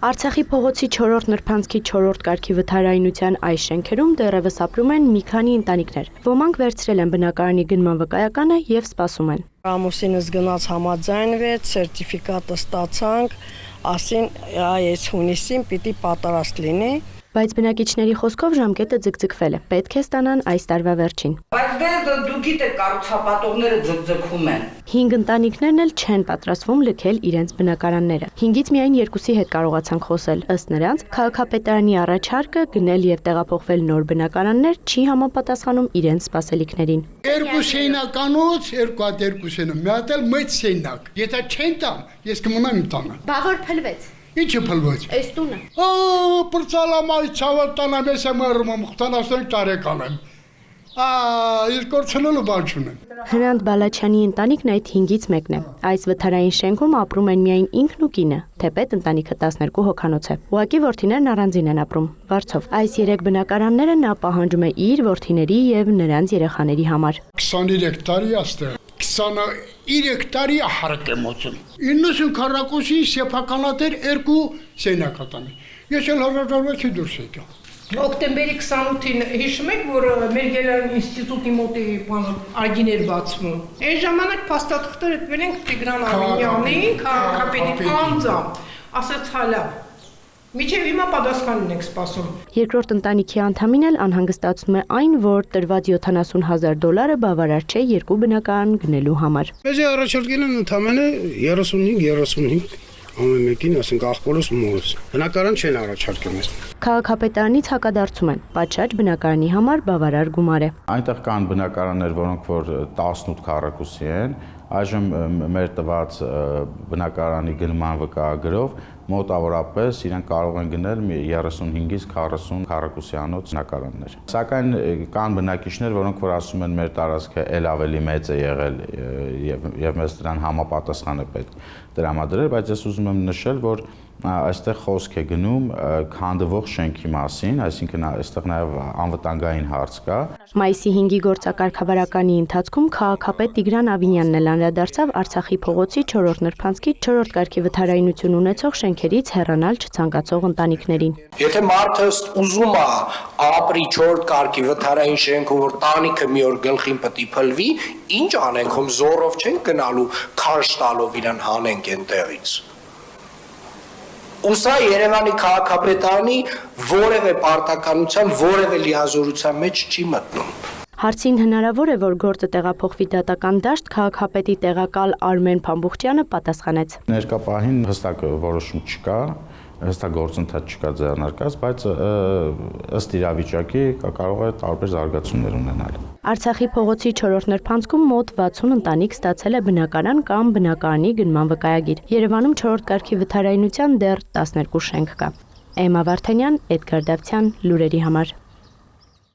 Արցախի փողոցի 4-րդ նրբանցքի 4-րդ կարգի վթարայնության այս շենքերում դեռևս ապրում են մի քանի ընտանիքներ։ Ոմանք վերցրել են բնակարանի գնման վկայականը եւ սպասում են։ Ամուսինս գնաց համաձայնվեց, սերտիֆիկատը ստացանք, ասին այս հունիսին պիտի պատրաստ լինի։ Բայց բնակիչների խոսքով ժամկետը ձգձգվել է։ Պետք է ստանան այս տարվա վերջին։ Բայց դու գիտեք, կառուցապատողները ձգձգում են։ 5 ընտանիքներն էլ չեն պատրաստվում լքել իրենց բնակարանները։ 5-ից միայն 2-ի հետ կարողացանք խոսել։ Ըստ նրանց, քաղաքապետարանի առաջարկը գնել եւ տեղափոխվել նոր բնակարաններ չի համապատասխանում իրենց սպասելիքներին։ Երկու շենականոց, երկու հատ երկու շենը, մի հատ էլ մեծ շենակ։ Եթե չեն տամ, ես կմնամ իմ տանը։ Բա որ փլվեց։ Ինչը փլվեց։ Այս տունը։ Պրծալամայ չավարտանամ ես եմ արում, խտանասնենք տարեկան եմ։ Երկորցնելու բան չունեմ։ Հրանտ Բալաչյանի ընտանիքն այդ 5-ից մեկն է։ Այս վթարային շենքում ապրում են միայն ինքն ու կինը, թեպետ ընտանիքը 12 հոգանոց է։ Ուղղակի որդիներն առանձին են ապրում, վարձով։ Այս 3 բնակարանները նա պահանջում է իր որդիների եւ նրանց երեխաների համար։ 23 տարի աստեղ։ 23 տարի հարկ եմ ոցում։ 90 քառակուսի սեփականատեր 2 շենակատան։ Ես էլ հրաժարվեցի դուրս եկա։ Օկտեմբերի 28-ին հիշում եք, որ մեր Գերարան ինստիտուտի մոտ այգիներ բացվում։ Այն ժամանակ փաստաթղթերը տվել ենք Տիգրան Ավինյանին, քաղաքապետի անձամբ, ասաց հալա։ Միջև հիմա պատասխանին ենք սպասում։ Երկրորդ ընտանիքի անդամին էլ անհանգստացնում է այն, որ տրված $70,000 բավարար չէ 2 բնակարան գնելու համար։ Մեզ առաջարկել են ընդամենը 35 ամեն մեկին, ասենք աղբորս ու մորս։ Բնակարան չեն առաջարկել մեզ։ Քաղաքապետարանից հակադարձում են, պատշաճ բնակարանի համար բավարար գումար է։ Այնտեղ կան բնակարաններ, որոնք որ 18 քառակուսի են, այժմ մեր տված բնակարանի գնման վկայագրով մոտավորապես իրենք կարող են գնել 35-ից 40 քառակուսյանոց բնակարաններ։ Սակայն կան բնակիչներ, որոնք որ ասում են մեր տարածքը ել ավելի մեծ է եղել եւ մեզ դրան համապատասխան է պետք տրամադրել, բայց ես ուզում եմ նշել, որ այստեղ խոսք է գնում քանդվող շենքի մասին, այսինքն այստեղ նաև անվտանգային հարց կա։ Մայիսի 5-ի գործակարգավարականի ընթացքում քաղաքապետ Տիգրան Ավինյանն էլ անդրադարձավ Արցախի փողոցի 4-րդ նրբանցքի 4-րդ կարգի վթարայնություն ունեցող շենքերից հեռանալ չցանկացող ընտանիքներին։ Եթե մարդը ուզում է ապրի 4-րդ կարգի վթարային շենքում, որ տանիքը մի օր գլխին պետք է փլվի, ինչ անենք, հում զորով չենք գնալու, քաշ տալով իրան հանենք այնտեղից։ Ուսա Երևանի քաղաքապետարանի որևէ պարտականության, որևէ լիազորության մեջ չի մտնում։ Հարցին հնարավոր է, որ գործը տեղափոխվի դատական դաշտ, քաղաքապետի տեղակալ Արմեն Փամբուխչյանը պատասխանեց։ Ներկա պահին հստակ որոշում չկա, հստակ գործընթաց չկա ձեռնարկած, բայց ըստ իրավիճակի կարող է տարբեր զարգացումներ ունենալ։ Արցախի փողոցի 4-րդ նրբանցքում մոտ 60 ընտանիք ստացել է բնակարան կամ բնակարանի գնման վկայագիր։ Երևանում 4-րդ կարգի վթարայնության դեռ 12 շենք կա։ Էմմա Վարդանյան, Էդգար Դավթյան, լուրերի համար։